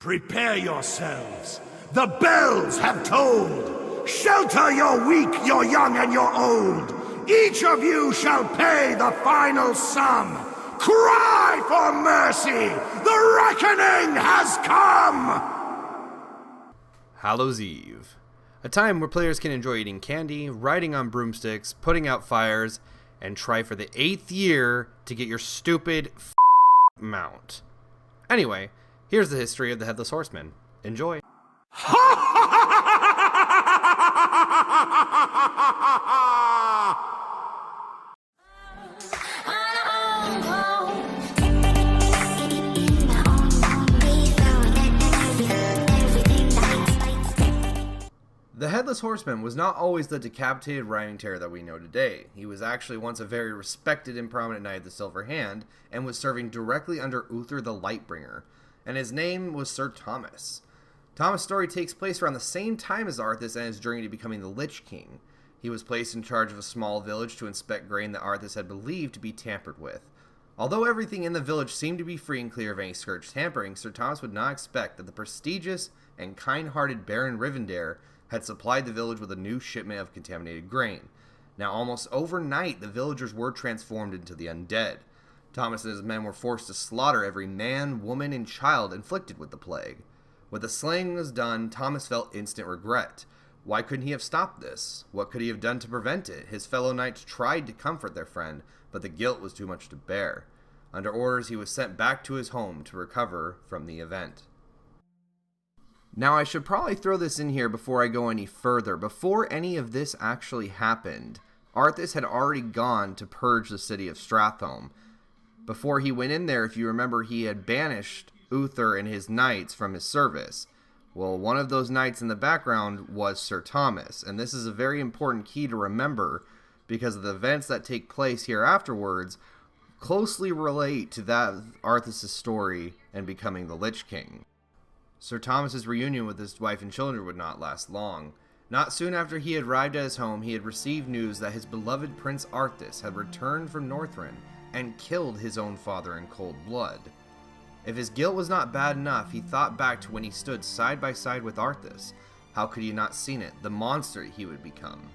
Prepare yourselves. The bells have tolled. Shelter your weak, your young, and your old. Each of you shall pay the final sum. Cry for mercy! The reckoning has come! Hallows Eve. A time where players can enjoy eating candy, riding on broomsticks, putting out fires, and try for the 8th year to get your stupid mount. Anyway, here's the history of the Headless Horseman. Enjoy. The Headless Horseman was not always the decapitated riding terror that we know today. He was actually once a very respected and prominent Knight of the Silver Hand, and was serving directly under Uther the Lightbringer, and his name was Sir Thomas. Thomas' story takes place around the same time as Arthas and his journey to becoming the Lich King. He was placed in charge of a small village to inspect grain that Arthas had believed to be tampered with. Although everything in the village seemed to be free and clear of any scourge tampering, Sir Thomas would not expect that the prestigious and kind-hearted Baron Rivendare had supplied the village with a new shipment of contaminated grain. Now, almost overnight, the villagers were transformed into the undead. Thomas and his men were forced to slaughter every man, woman, and child inflicted with the plague. When the slaying was done, Thomas felt instant regret. Why couldn't he have stopped this? What could he have done to prevent it? His fellow knights tried to comfort their friend, but the guilt was too much to bear. Under orders, he was sent back to his home to recover from the event. Now, I should probably throw this in here before I go any further. Before any of this actually happened, Arthas had already gone to purge the city of Stratholme. Before he went in there, if you remember, he had banished Uther and his knights from his service. Well, one of those knights in the background was Sir Thomas, and this is a very important key to remember because of the events that take place here afterwards closely relate to that of Arthas' story and becoming the Lich King. Sir Thomas's reunion with his wife and children would not last long. Not soon after he had arrived at his home, he had received news that his beloved Prince Arthas had returned from Northrend and killed his own father in cold blood. If his guilt was not bad enough, he thought back to when he stood side by side with Arthas. How could he not seen it, the monster he would become?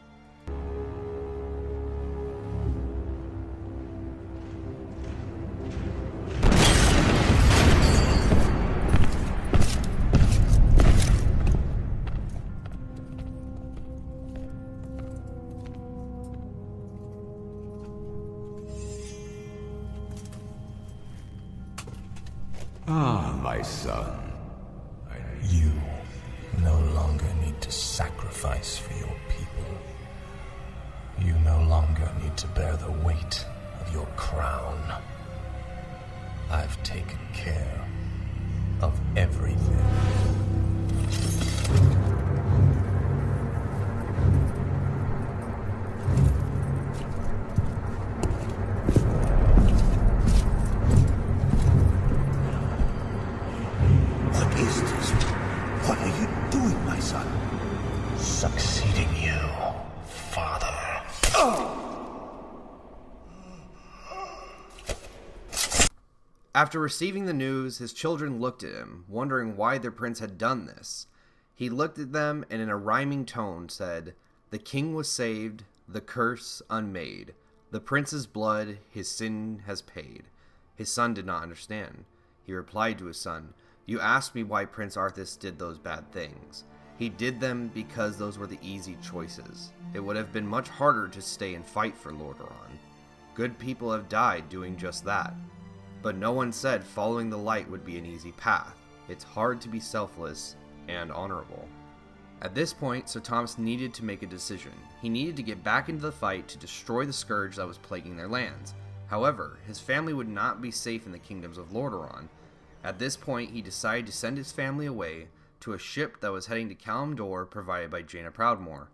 Ah, my son. You no longer need to sacrifice for your people. You no longer need to bear the weight of your crown. I've taken care of everything. What are you doing, my son? Succeeding you, father. After receiving the news, his children looked at him, wondering why their prince had done this. He looked at them and in a rhyming tone said, "The king was saved, the curse unmade. The prince's blood his sin has paid." His son did not understand. He replied to his son, "You asked me why Prince Arthas did those bad things. He did them because those were the easy choices. It would have been much harder to stay and fight for Lordaeron. Good people have died doing just that. But no one said following the light would be an easy path. It's hard to be selfless and honorable." At this point, Sir Thomas needed to make a decision. He needed to get back into the fight to destroy the scourge that was plaguing their lands. However, his family would not be safe in the kingdoms of Lordaeron. At this point, he decided to send his family away to a ship that was heading to Kalimdor provided by Jaina Proudmoore.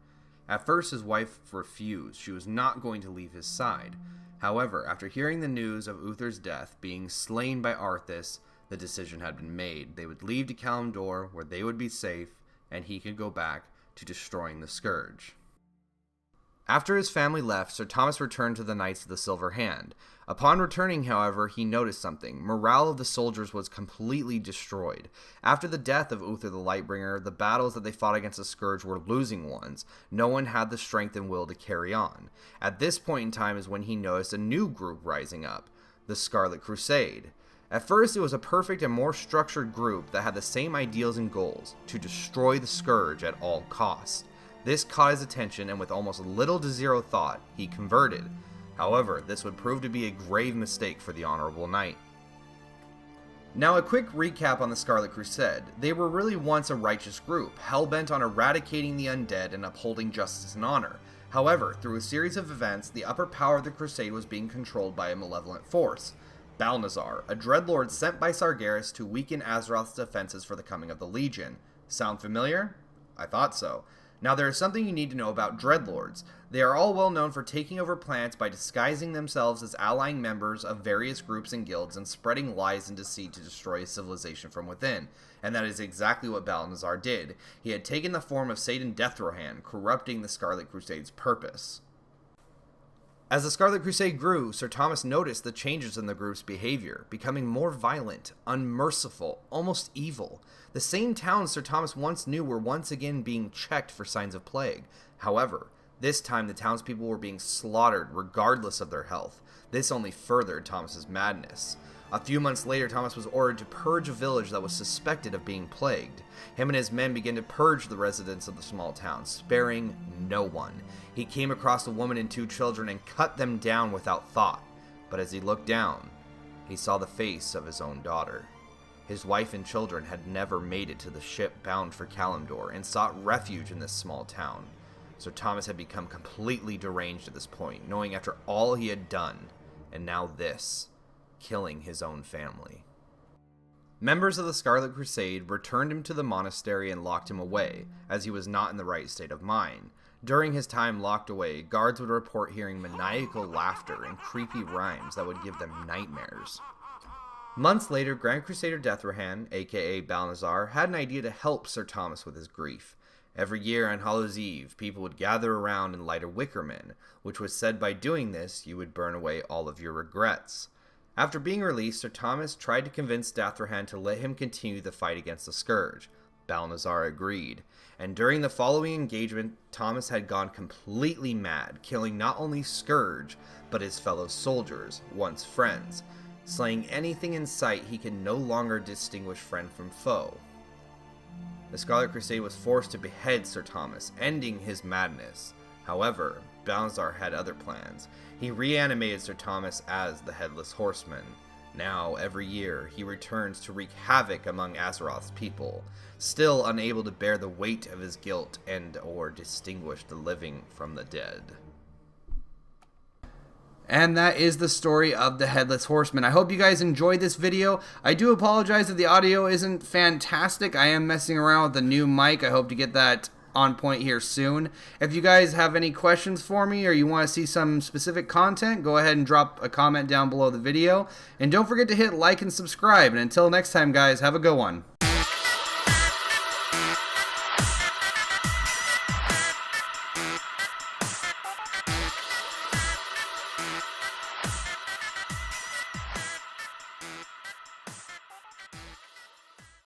At first, his wife refused. She was not going to leave his side. However, after hearing the news of Uther's death, being slain by Arthas, the decision had been made. They would leave to Kalimdor, where they would be safe, and he could go back to destroying the scourge. After his family left, Sir Thomas returned to the Knights of the Silver Hand. Upon returning, however, he noticed something. Morale of the soldiers was completely destroyed. After the death of Uther the Lightbringer, the battles that they fought against the Scourge were losing ones. No one had the strength and will to carry on. At this point in time is when he noticed a new group rising up, the Scarlet Crusade. At first, it was a perfect and more structured group that had the same ideals and goals, to destroy the Scourge at all costs. This caught his attention, and with almost little to zero thought, he converted. However, this would prove to be a grave mistake for the Honorable Knight. Now, a quick recap on the Scarlet Crusade. They were really once a righteous group, hell-bent on eradicating the undead and upholding justice and honor. However, through a series of events, the upper power of the Crusade was being controlled by a malevolent force, Balnazzar, a dreadlord sent by Sargeras to weaken Azeroth's defenses for the coming of the Legion. Sound familiar? I thought so. Now, there is something you need to know about Dreadlords. They are all well known for taking over planets by disguising themselves as allying members of various groups and guilds and spreading lies and deceit to destroy a civilization from within. And that is exactly what Balnazzar did. He had taken the form of Satan Deathrohan, corrupting the Scarlet Crusade's purpose. As the Scarlet Crusade grew, Sir Thomas noticed the changes in the group's behavior, becoming more violent, unmerciful, almost evil. The same towns Sir Thomas once knew were once again being checked for signs of plague. However, this time the townspeople were being slaughtered regardless of their health. This only furthered Thomas's madness. A few months later, Thomas was ordered to purge a village that was suspected of being plagued. Him and his men began to purge the residents of the small town, sparing no one. He came across a woman and 2 children and cut them down without thought. But as he looked down, he saw the face of his own daughter. His wife and children had never made it to the ship bound for Kalimdor and sought refuge in this small town. Sir Thomas had become completely deranged at this point, knowing after all he had done, and now this, killing his own family. Members of the Scarlet Crusade returned him to the monastery and locked him away, as he was not in the right state of mind. During his time locked away, guards would report hearing maniacal laughter and creepy rhymes that would give them nightmares. Months later, Grand Crusader Deathrohan, aka Balnazzar, had an idea to help Sir Thomas with his grief. Every year on Hallows Eve, people would gather around and light a wickerman, which was said by doing this, you would burn away all of your regrets. After being released, Sir Thomas tried to convince Deathrohan to let him continue the fight against the Scourge. Balnazzar agreed, and during the following engagement, Thomas had gone completely mad, killing not only Scourge, but his fellow soldiers, once friends. Slaying anything in sight, he could no longer distinguish friend from foe. The Scarlet Crusade was forced to behead Sir Thomas, ending his madness. However, Balnazzar had other plans. He reanimated Sir Thomas as the Headless Horseman. Now, every year, he returns to wreak havoc among Azeroth's people, still unable to bear the weight of his guilt and or distinguish the living from the dead. And that is the story of the Headless Horseman. I hope you guys enjoyed this video. I do apologize if the audio isn't fantastic. I am messing around with the new mic. I hope to get that on point here soon. If you guys have any questions for me or you want to see some specific content, go ahead and drop a comment down below the video. And don't forget to hit like and subscribe. And until next time, guys, have a good one.